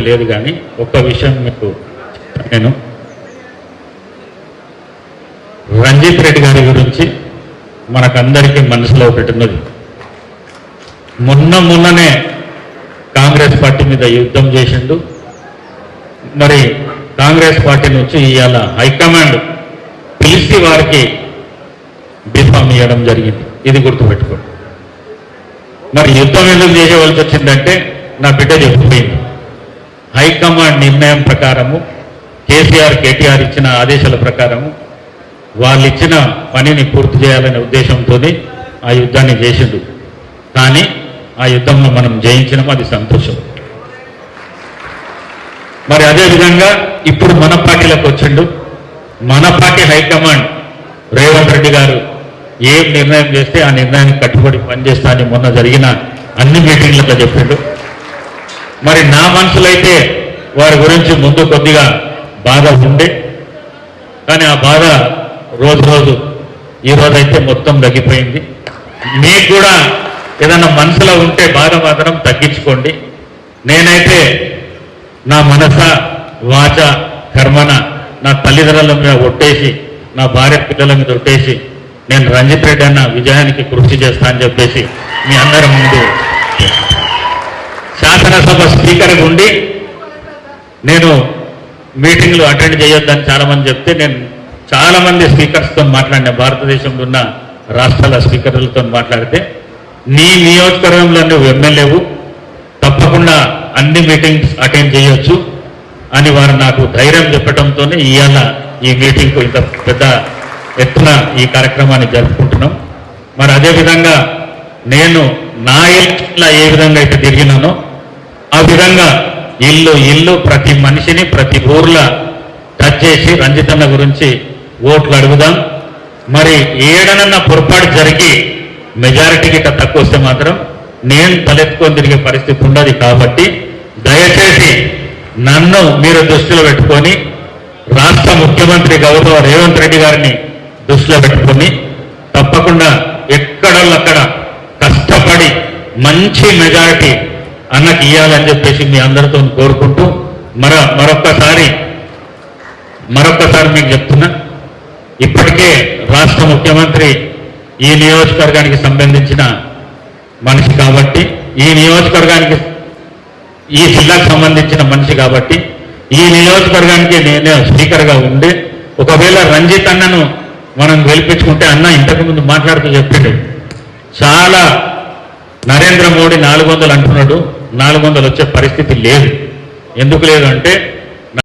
లేదు, కానీ ఒక్క విషయం మీకు నేను రంజిత్ రెడ్డి గారి గురించి మనకందరికీ మనసులో ఒకటి ఉన్నది. మొన్ననే కాంగ్రెస్ పార్టీ మీద యుద్ధం చేసిండు. మరి కాంగ్రెస్ పార్టీ నుంచి ఇవాళ హైకమాండ్ పిలిచి వారికి బిఫామ్ ఇవ్వడం జరిగింది. ఇది గుర్తుపెట్టుకోండి. మరి యుద్ధం ఎందుకు చేసేవలసి వచ్చిందంటే నా బిడ్డ చెప్పిపోయింది. హైకమాండ్ నిర్ణయం ప్రకారము కేటీఆర్ ఇచ్చిన ఆదేశాల ప్రకారము వాళ్ళు ఇచ్చిన పనిని పూర్తి చేయాలనే ఉద్దేశంతో ఆ యుద్ధాన్ని చేసిండు. కానీ ఆ యుద్ధంలో మనం జయించినాము, అది సంతోషం. మరి అదేవిధంగా ఇప్పుడు మన పార్టీలోకి వచ్చిండు. మన పార్టీ హైకమాండ్ రేవంత్ రెడ్డి గారు ఏం నిర్ణయం చేస్తే ఆ నిర్ణయానికి కట్టుబడి పనిచేస్తా అని మొన్న జరిగిన అన్ని మీటింగ్లతో చెప్పిండు. మరి నా మనసులో అయితే వారి గురించి ముందు కొద్దిగా బాధ ఉండే, కానీ ఆ బాధ రోజు ఈరోజైతే మొత్తం తగ్గిపోయింది. మీకు కూడా ఏదన్నా మనసులో ఉంటే బాధ మాత్రం తగ్గించుకోండి. నేనైతే నా మనస వాచ కర్మన నా తల్లిదండ్రుల మీద ఒట్టేసి, నా భార్య పిల్లల మీద ఒట్టేసి నేను రంజిత్ రెడ్డి అన్న విజయానికి కృషి చేస్తా అని చెప్పేసి మీ అందరి ముందు శాసనసభ స్పీకర్ ఉండి నేను మీటింగ్లు అటెండ్ చేయొద్దని చాలామంది చెప్తే నేను చాలామంది స్పీకర్స్తో మాట్లాడినా, భారతదేశంలో ఉన్న రాష్ట్రాల స్పీకర్లతో మాట్లాడితే నీ నియోజకవర్గంలో నువ్వు ఎమ్మెల్యేవు, తప్పకుండా అన్ని మీటింగ్స్ అటెండ్ చేయొచ్చు అని వారు నాకు ధైర్యం చెప్పడంతోనే ఇవాళ ఈ మీటింగ్కు ఇంత పెద్ద ఎత్తున ఈ కార్యక్రమాన్ని జరుపుకుంటున్నాం. మరి అదేవిధంగా నేను నా ఇల్లు ఏ విధంగా అయితే తిరిగినానో ఆ విధంగా ఇల్లు ప్రతి మనిషిని ప్రతి ఊర్లో టచ్ చేసి రంజితన్న గురించి ఓట్లు అడుగుదాం. మరి ఏడనన్న పొరపాటు జరిగి మెజారిటీ గిట్ట తక్కువ వస్తే మాత్రం నేను తలెత్తుకొని తిరిగే పరిస్థితి ఉండదు. కాబట్టి దయచేసి నన్ను మీరు దృష్టిలో పెట్టుకొని రాష్ట్ర ముఖ్యమంత్రి గౌరవ రేవంత్ రెడ్డి గారిని దృష్టిలో పెట్టుకొని తప్పకుండా ఎక్కడోళ్ళక్కడ కష్టపడి మంచి మెజారిటీ అన్నకి ఇవ్వాలని చెప్పేసి మీ అందరితో కోరుకుంటూ మరొక్కసారి మీకు చెప్తున్నా, ఇప్పటికే రాష్ట్ర ముఖ్యమంత్రి ఈ నియోజకవర్గానికి సంబంధించిన మనిషి కాబట్టి, ఈ నియోజకవర్గానికి ఈ జిల్లాకు సంబంధించిన మనిషి కాబట్టి ఈ నియోజకవర్గానికి నేనే స్పీకర్గా ఉండి, ఒకవేళ రంజిత్ అన్నను మనం గెలిపించుకుంటే అన్న ఇంతకుముందు మాట్లాడుతూ చెప్పాడు, చాలా నరేంద్ర మోడీ 400 అంటున్నాడు, 400 వచ్చే పరిస్థితి లేదు. ఎందుకు లేదు అంటే